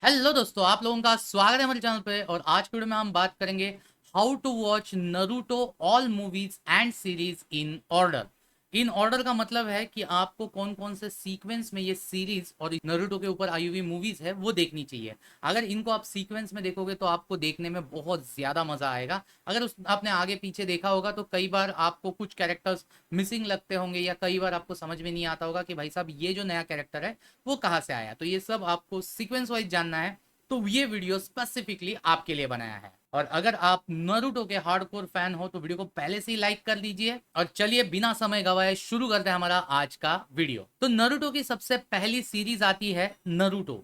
Hello दोस्तों, आप लोगों का स्वागत है हमारे चैनल पे। और आज की वीडियो में हम बात करेंगे how to watch Naruto all movies and series in order. In order का मतलब है कि आपको कौन कौन से सीक्वेंस में ये सीरीज और नरूटो के ऊपर आई हुई मूवीज है वो देखनी चाहिए। अगर इनको आप सीक्वेंस में देखोगे तो आपको देखने में बहुत ज्यादा मजा आएगा। अगर आपने आगे पीछे देखा होगा तो कई बार आपको कुछ कैरेक्टर्स मिसिंग लगते होंगे या कई बार आपको समझ में नहीं आता होगा कि भाई साहब ये जो नया कैरेक्टर है वो कहाँ से आया। तो ये सब आपको सीक्वेंस वाइज जानना है, तो ये वीडियो स्पेसिफिकली आपके लिए बनाया है। और अगर आप नरूटो के हार्डकोर फैन हो तो वीडियो को पहले से ही लाइक कर दीजिए। और चलिए बिना समय गवाए शुरू करते हैं हमारा आज का वीडियो। तो नरूटो की सबसे पहली सीरीज आती है नरूटो।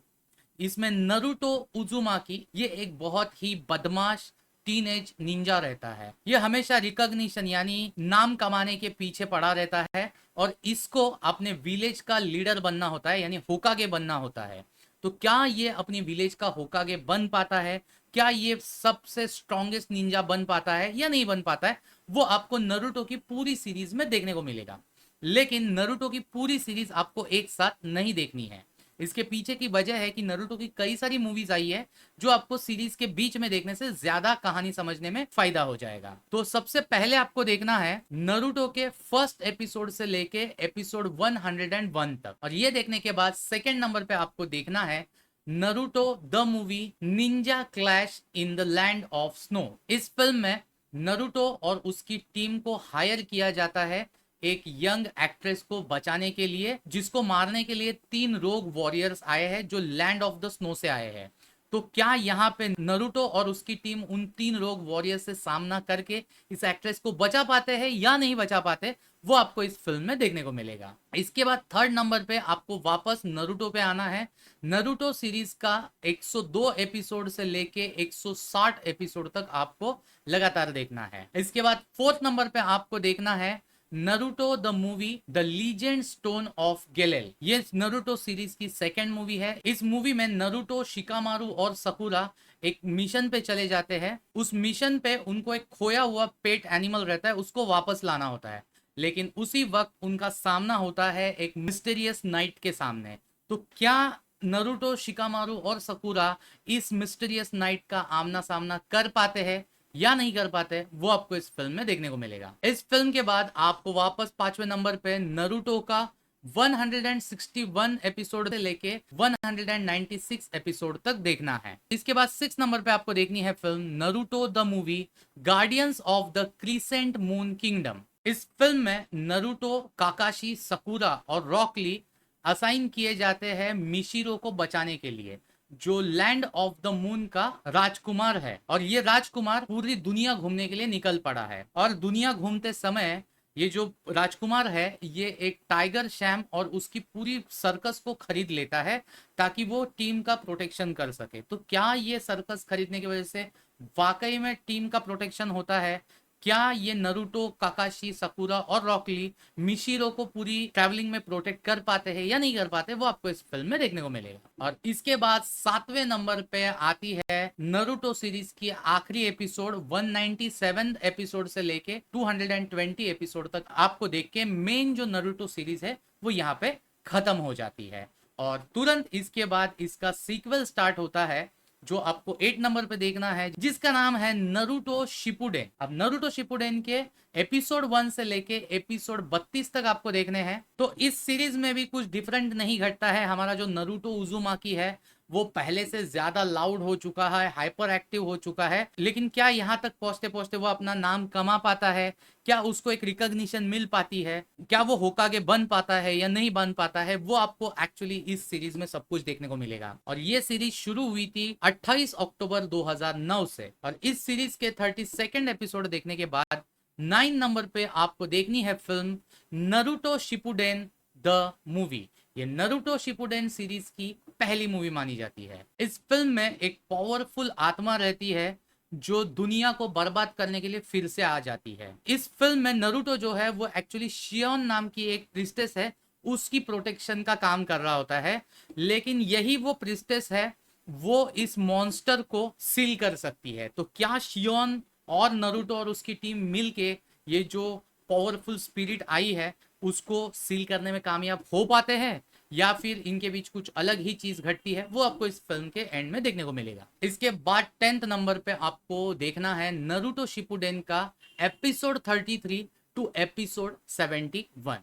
इसमें नरूटो उजुमाकी ये एक बहुत ही बदमाश टीनेज निंजा रहता है। ये हमेशा रिकॉग्निशन यानी नाम कमाने के पीछे पड़ा रहता है और इसको अपने विलेज का लीडर बनना होता है, यानी होकागे बनना होता है। तो क्या ये अपनी विलेज का होकागे बन पाता है? क्या ये सबसे स्ट्रॉन्गेस्ट निंजा बन पाता है या नहीं बन पाता है? वो आपको नरूटो की पूरी सीरीज में देखने को मिलेगा। लेकिन नरूटो की पूरी सीरीज आपको एक साथ नहीं देखनी है। इसके पीछे की वजह है कि नरूटो की कई सारी मूवीज आई है जो आपको सीरीज के बीच में देखने से ज्यादा कहानी समझने में फायदा हो जाएगा। तो सबसे पहले आपको देखना है नरूटो के फर्स्ट एपिसोड से लेके एपिसोड 101 तक। और ये देखने के बाद सेकेंड नंबर पे आपको देखना है Naruto the movie Ninja clash in the land of snow. इस फिल्म में नरूटो और उसकी टीम को हायर किया जाता है एक यंग एक्ट्रेस को बचाने के लिए, जिसको मारने के लिए 3 रोग वॉरियर्स आए हैं जो लैंड ऑफ द स्नो से आए हैं। तो क्या यहाँ पे नरूटो और उसकी टीम उन 3 रोग वॉरियर्स से सामना करके इस एक्ट्रेस को बचा पाते हैं या नहीं बचा पाते, वो आपको इस फिल्म में देखने को मिलेगा। इसके बाद थर्ड नंबर पे आपको वापस नरूटो पे आना है। नरूटो सीरीज का 102 एपिसोड से लेके 160 एपिसोड तक आपको लगातार देखना है। इसके बाद फोर्थ नंबर पे आपको देखना है Naruto the movie the legend stone of Gelel. ये नरूटो सीरीज की सेकेंड मूवी है। इस मूवी में नरूटो, शिकामारू और सकुरा एक मिशन पे चले जाते हैं। उस मिशन पे उनको एक खोया हुआ पेट एनिमल रहता है, उसको वापस लाना होता है। लेकिन उसी वक्त उनका सामना होता है एक मिस्टीरियस नाइट के सामने। तो क्या नरूटो, शिकामारू और सकुरा इस मिस्टीरियस नाइट का आमना सामना कर पाते हैं या नहीं कर पाते, वो आपको इस फिल्म में देखने को मिलेगा। इस फिल्म के बाद आपको वापस पांचवें नंबर पे नरूटो का 161 एपिसोड से लेके 196 एपिसोड तक देखना है। इसके बाद 6 नंबर पे आपको देखनी है film Naruto the movie guardians of the crescent moon kingdom. इस फिल्म में नरूटो, काकाशी, सकुरा और रॉकली असाइन किए जाते हैं मिशिरो को बचाने के लिए, जो लैंड ऑफ द मून का राजकुमार है। और ये राजकुमार पूरी दुनिया घूमने के लिए निकल पड़ा है। और दुनिया घूमते समय ये जो राजकुमार है ये एक टाइगर शैम और उसकी पूरी सर्कस को खरीद लेता है ताकि वो टीम का प्रोटेक्शन कर सके। तो क्या ये सर्कस खरीदने की वजह से वाकई में टीम का प्रोटेक्शन होता है? क्या ये नरूटो, काकाशी, सकुरा और रॉकली मिशिरो को पूरी ट्रैवलिंग में प्रोटेक्ट कर पाते हैं या नहीं कर पाते, वो आपको इस फिल्म में देखने को मिलेगा। और इसके बाद सातवें नंबर पे आती है नरूटो सीरीज की आखिरी एपिसोड 197 एपिसोड से लेके 220 एपिसोड तक आपको देख के मेन जो नरूटो सीरीज है वो यहाँ पे खत्म हो जाती है। और तुरंत इसके बाद इसका सीक्वल स्टार्ट होता है जो आपको 8 नंबर पे देखना है, जिसका नाम है नरूटो शिपुडेन। अब नरूटो शिपुडेन के एपिसोड 1 से लेके एपिसोड 32 तक आपको देखने हैं। तो इस सीरीज में भी कुछ डिफरेंट नहीं घटता है। हमारा जो नरूटो उजुमाकी है वो पहले से ज्यादा लाउड हो चुका है, हाइपर एक्टिव हो चुका है। लेकिन क्या यहाँ तक पहुंचते पहुंचते वो अपना नाम कमा पाता है? क्या उसको एक रिकॉग्निशन मिल पाती है? क्या वो होकागे बन पाता है या नहीं बन पाता है? वो आपको एक्चुअली इस सीरीज में सब कुछ देखने को मिलेगा। और ये सीरीज शुरू हुई थी 28 अक्टूबर 2009 से। और इस सीरीज के 32nd एपिसोड देखने के बाद 9 नंबर पे आपको देखनी है film Naruto Shippuden the movie. ये नरूटो शिपुडेन सीरीज की पहली मूवी मानी जाती है। इस फिल्म में एक पावरफुल आत्मा रहती है जो दुनिया को बर्बाद करने के लिए फिर से आ जाती है। इस फिल्म में नरूटो जो है वो एक्चुअली शियोन नाम की एक प्रिस्टेस है, उसकी प्रोटेक्शन का काम कर रहा होता है। लेकिन यही वो प्रिस्टेस है वो इस मॉन्स्टर को सील कर सकती है। तो क्या शियोन और नरूटो और उसकी टीम मिलके ये जो पावरफुल स्पिरिट आई है उसको सील करने में कामयाब हो पाते हैं या फिर इनके बीच कुछ अलग ही चीज घटती है, वो आपको इस फिल्म के एंड में देखने को मिलेगा। इसके बाद 10th नंबर पे आपको देखना है नरूटो शिपुडेन का एपिसोड 33 टू एपिसोड 71।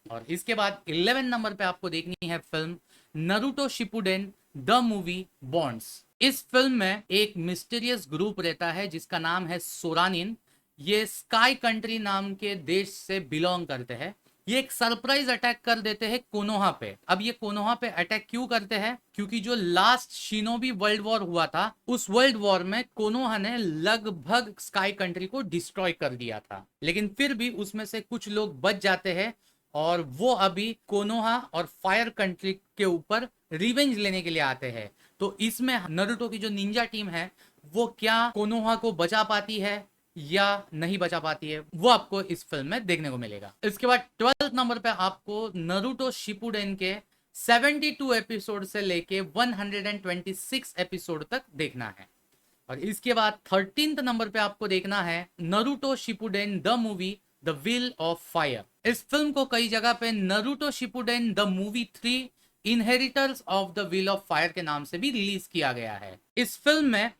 और इसके बाद 11 नंबर पे आपको देखनी है film Naruto Shippuden the movie bonds. इस फिल्म में एक मिस्टीरियस ग्रुप रहता है जिसका नाम है सोरानिन। ये स्काई कंट्री नाम के देश से बिलोंग करते हैं। ये एक सरप्राइज अटैक कर देते हैं कोनोहा पे। अब ये कोनोहा पे अटैक क्यों करते हैं? क्योंकि जो लास्ट शिनोबी वर्ल्ड वॉर हुआ था, उस वर्ल्ड वॉर में कोनोहा ने लगभग स्काई कंट्री को डिस्ट्रॉय कर दिया था, लेकिन फिर भी उसमें से कुछ लोग बच जाते हैं और वो अभी कोनोहा और फायर कंट्री के ऊपर रिवेंज लेने के लिए आते हैं। तो इसमें नरूटो की जो निंजा टीम है वो क्या कोनोहा को बचा पाती है या नहीं बचा पाती है, वो आपको इस फिल्म में देखने को मिलेगा। इसके बाद 12th नंबर पे आपको नरूटो शिपुडेन के 72 एपिसोड से लेके 126 एपिसोड तक देखना है। और इसके बाद 13th नंबर पे आपको देखना है Naruto Shippuden the movie the wheel of fire. इस फिल्म को कई जगह पे Naruto Shippuden the movie 3 inheritors of the wheel of fire के नाम से भी रिलीज किया गया है। इस फिल्म में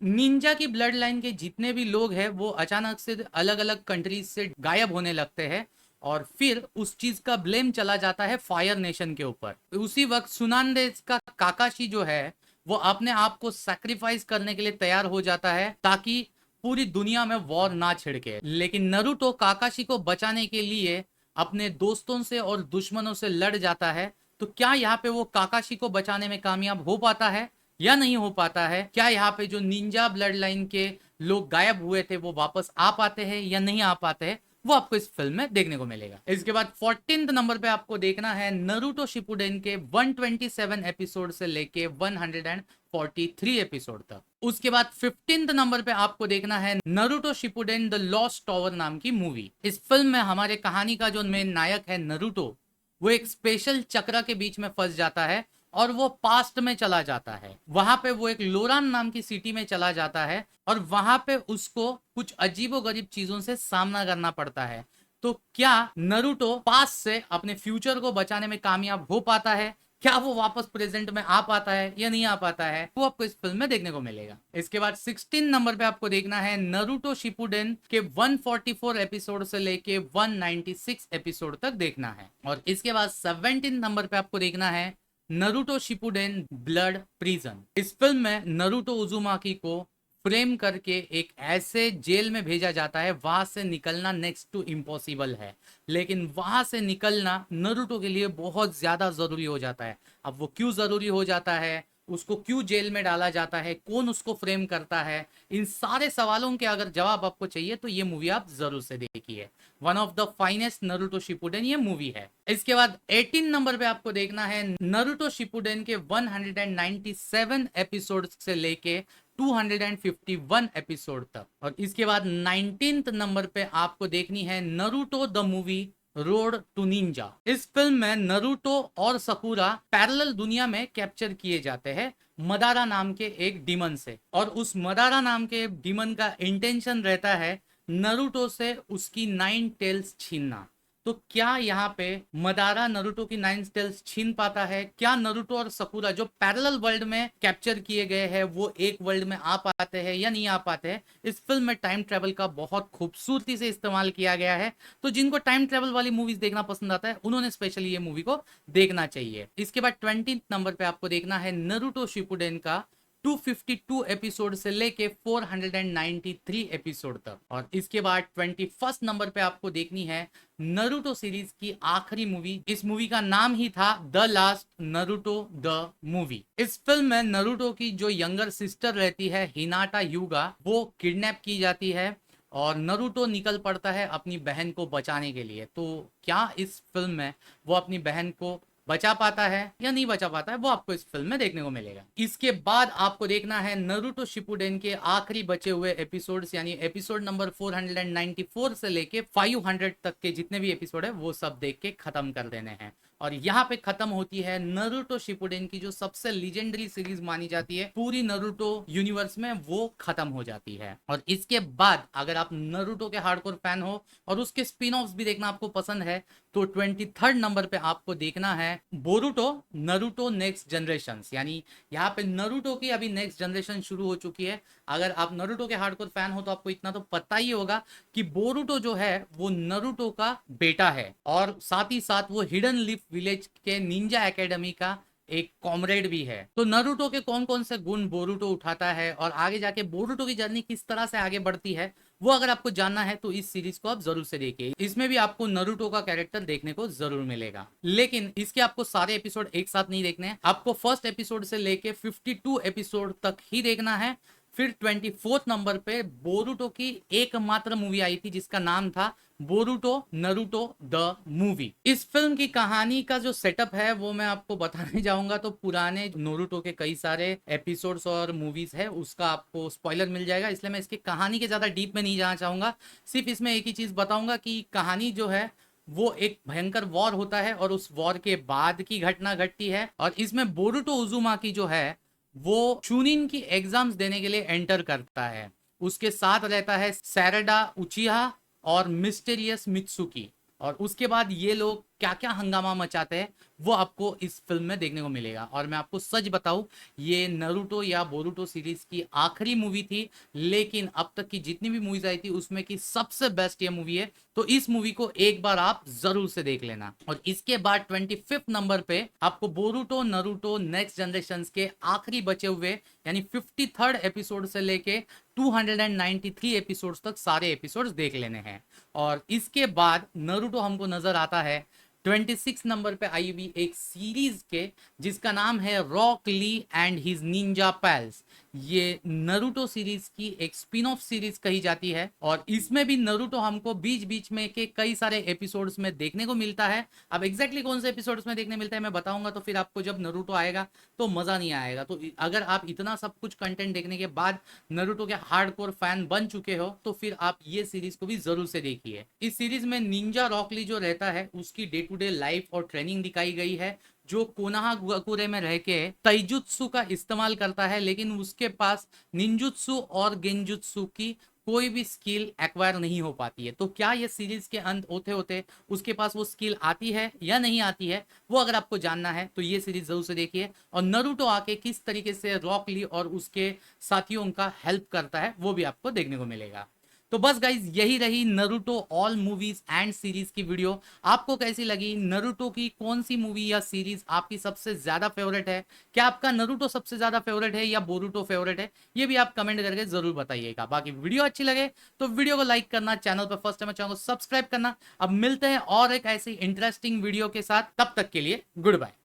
निंजा की ब्लड लाइन के जितने भी लोग हैं वो अचानक से अलग अलग कंट्रीज से गायब होने लगते हैं और फिर उस चीज का ब्लेम चला जाता है फायर नेशन के ऊपर। उसी वक्त सुनानदेस का काकाशी जो है वो अपने आप को सैक्रिफाइस करने के लिए तैयार हो जाता है ताकि पूरी दुनिया में वॉर ना छिड़के। लेकिन नरूटो काकाशी को बचाने के लिए अपने दोस्तों से और दुश्मनों से लड़ जाता है। तो क्या यहाँ पे वो काकाशी को बचाने में कामयाब हो पाता है या नहीं हो पाता है? क्या यहाँ पे जो निंजा ब्लड लाइन के लोग गायब हुए थे वो वापस आ पाते हैं या नहीं आ पाते हैं, वो आपको इस फिल्म में देखने को मिलेगा। इसके बाद 14th नंबर पे आपको देखना है नरूटो शिपुडेन के 127 एपिसोड से लेके 143 एपिसोड तक। उसके बाद 15th नंबर पे आपको देखना है Naruto Shippuden the lost tower नाम की मूवी। इस फिल्म में हमारे कहानी का जो मेन नायक है नरूटो, वो एक स्पेशल चक्र के बीच में फंस जाता है और वो पास्ट में चला जाता है। वहां पे वो एक लोरान नाम की सिटी में चला जाता है और वहां पे उसको कुछ अजीबोगरीब चीजों से सामना करना पड़ता है। तो क्या नरूटो पास्ट से अपने फ्यूचर को बचाने में कामयाब हो पाता है? क्या वो वापस प्रेजेंट में आ पाता है या नहीं आ पाता है, वो आपको इस फिल्म में देखने को मिलेगा। इसके बाद 16 नंबर पे आपको देखना है नरूटो शिपुडेन के 144 एपिसोड से लेके 196 एपिसोड तक देखना है। और इसके बाद 17 नंबर पे आपको देखना है नरूटो शिपुडेन ब्लड प्रिजन। इस फिल्म में नरूटो उजुमाकी को फ्रेम करके एक ऐसे जेल में भेजा जाता है, वहां से निकलना नेक्स्ट टू इम्पॉसिबल है, लेकिन वहां से निकलना नरूटो के लिए बहुत ज्यादा जरूरी हो जाता है। अब वो क्यों जरूरी हो जाता है, उसको क्यों जेल में डाला जाता है, कौन उसको फ्रेम करता है, इन सारे सवालों के अगर जवाब आपको चाहिए तो ये मूवी आप जरूर से देखिए। One of the finest Naruto Shippuden ये मूवी है। इसके बाद 18 नंबर पे आपको देखना है नरूटो शिपुडेन के 197 एपिसोड से लेके 251 एपिसोड तक। और इसके बाद 19th नंबर पे आपको देखनी है Naruto the movie road to ninja. इस फिल्म में नरूटो और सकुरा पैरेलल दुनिया में कैप्चर किए जाते हैं मदारा नाम के एक डीमन से, और उस मदारा नाम के डीमन का इंटेंशन रहता है नरूटो से उसकी 9 टेल्स छीनना। तो क्या यहाँ पे मदारा नरूटो की 9 टेल्स छीन पाता है? क्या नरूटो और सकुरा जो पैरेलल वर्ल्ड में कैप्चर किए गए हैं वो एक वर्ल्ड में आ पाते हैं या नहीं आ पाते हैं? इस फिल्म में टाइम ट्रेवल का बहुत खूबसूरती से इस्तेमाल किया गया है, तो जिनको टाइम ट्रेवल वाली मूवीज देखना पसंद आता है उन्होंने स्पेशली ये मूवी को देखना चाहिए। इसके बाद 20th नंबर पे आपको देखना है नरूटो शिपुडेन का 252 एपिसोड से लेके 493 एपिसोड तक। और इसके बाद 21st नंबर पे आपको देखनी है नरूटो सीरीज की आखिरी मूवी। इस मूवी का नाम ही था the last Naruto the movie. इस फिल्म में नरूटो की जो यंगर सिस्टर रहती है हिनाटा युगा, वो किडनैप की जाती है और नरूटो निकल पड़ता है अपनी बहन को बचाने के लिए। तो क्या इस फिल्म में वो अपनी बहन को बचा पाता है या नहीं बचा पाता है, वो आपको इस फिल्म में देखने को मिलेगा। इसके बाद आपको देखना है नरूटो शिपुडेन के आखिरी बचे हुए एपिसोड्स, यानी एपिसोड नंबर 494 से लेके 500 तक के जितने भी एपिसोड है वो सब देख के खत्म कर देने हैं। और यहाँ पे खत्म होती है नरूटो शिपुडेन की जो सबसे लीजेंडरी सीरीज मानी जाती है पूरी नरूटो यूनिवर्स में, वो खत्म हो जाती है। और इसके बाद अगर आप नरूटो के हार्डकोर फैन हो और उसके स्पिन ऑफ्स भी देखना आपको पसंद है तो 23rd नंबर पे आपको देखना है बोरुटो नरूटो नेक्स्ट जनरेशन। यानी यहाँ पे नरूटो की अभी नेक्स्ट जनरेशन शुरू हो चुकी है। अगर आप नरूटो के हार्डकोर फैन हो तो आपको इतना तो पता ही होगा कि बोरुटो जो है वो नरूटो का बेटा है और साथ ही साथ वो हिडन लीफ विलेज के निंजा एकेडमी का एक कॉमरेड भी है। तो नरूटो के कौन कौन से गुण बोरुटो उठाता है और आगे जाके बोरुटो की जर्नी किस तरह से आगे बढ़ती है, वो अगर आपको जानना है तो इस सीरीज को आप जरूर से देखिए। इसमें भी आपको नरूटो का कैरेक्टर देखने को जरूर मिलेगा, लेकिन इसके आपको सारे एपिसोड एक साथ नहीं देखने हैं। आपको फर्स्ट एपिसोड से लेके 52 एपिसोड तक ही देखना है। फिर 24th नंबर पे बोरुटो की एकमात्र मूवी आई थी जिसका नाम था बोरुटो नरूटो द मूवी। इस फिल्म की कहानी का जो सेटअप है वो मैं आपको बताने जाऊंगा तो पुराने नरूटो के कई सारे एपिसोड्स और मूवीज है उसका आपको स्पॉइलर मिल जाएगा, इसलिए मैं इसकी कहानी के ज्यादा डीप में नहीं जाना चाहूंगा। सिर्फ इसमें एक ही चीज बताऊंगा कि कहानी जो है वो एक भयंकर वॉर होता है और उस वॉर के बाद की घटना घटती है। और इसमें बोरुटो उजुमाकी जो है वो चुनिन की एग्जाम्स देने के लिए एंटर करता है। उसके साथ रहता है सैरडा उचिहा और मिस्टीरियस मित्सुकी। और उसके बाद ये लोग क्या क्या हंगामा मचाते हैं वो आपको इस फिल्म में देखने को मिलेगा। और मैं आपको सच बताऊं, ये नरूटो या बोरुटो सीरीज की आखिरी मूवी थी, लेकिन अब तक की जितनी भी मूवीज आई थी उसमें की सबसे बेस्ट ये मूवी है। तो इस मूवी को एक बार आप जरूर से देख लेना। और इसके बाद 25th नंबर पे आपको बोरुटो नरूटो नेक्स्ट जनरेशन के आखिरी बचे हुए यानी 53rd एपिसोड से लेके 293 एपिसोड्स तक सारे एपिसोड्स देख लेने हैं। और इसके बाद नरूटो हमको नजर आता है 26 नंबर पे आई हुई एक सीरीज के जिसका नाम है Rock Lee and his ninja pals. ये नरूटो सीरीज की एक स्पिन ऑफ सीरीज कही जाती है और इसमें भी नरूटो हमको बीच बीच में के कई सारे एपिसोड्स में देखने को मिलता है। अब एग्जैक्टली कौन से एपिसोड्स में देखने मिलता है मैं बताऊंगा, तो फिर आपको जब नरूटो आएगा तो मजा नहीं आएगा। तो अगर आप इतना सब कुछ कंटेंट देखने के बाद नरूटो के हार्डकोर फैन बन चुके हो तो फिर आप ये सीरीज को भी जरूर से देखिए। इस सीरीज में निंजा रॉक ली जो रहता है उसकी डे टू डे लाइफ और ट्रेनिंग दिखाई गई है, जो कोनाहागुरे में रह के तैजुत्सु का इस्तेमाल करता है, लेकिन उसके पास निंजुत्सु और गेंजुत्सु की कोई भी स्किल एक्वायर नहीं हो पाती है। तो क्या ये सीरीज के अंत होते होते उसके पास वो स्किल आती है या नहीं आती है, वो अगर आपको जानना है तो ये सीरीज जरूर से देखिए। और नरूटो आके किस तरीके से रॉक ली और उसके साथियों का हेल्प करता है वो भी आपको देखने को मिलेगा। तो बस गाइज यही रही Naruto all movies and series की वीडियो। आपको कैसी लगी? नरूटो की कौन सी मूवी या सीरीज आपकी सबसे ज्यादा फेवरेट है? क्या आपका नरूटो सबसे ज्यादा फेवरेट है या बोरुटो फेवरेट है? ये भी आप कमेंट करके जरूर बताइएगा। बाकी वीडियो अच्छी लगे तो वीडियो को लाइक करना, चैनल पर फर्स्ट टाइम चैनल को सब्सक्राइब करना। अब मिलते हैं और एक ऐसी इंटरेस्टिंग वीडियो के साथ, तब तक के लिए गुड बाय।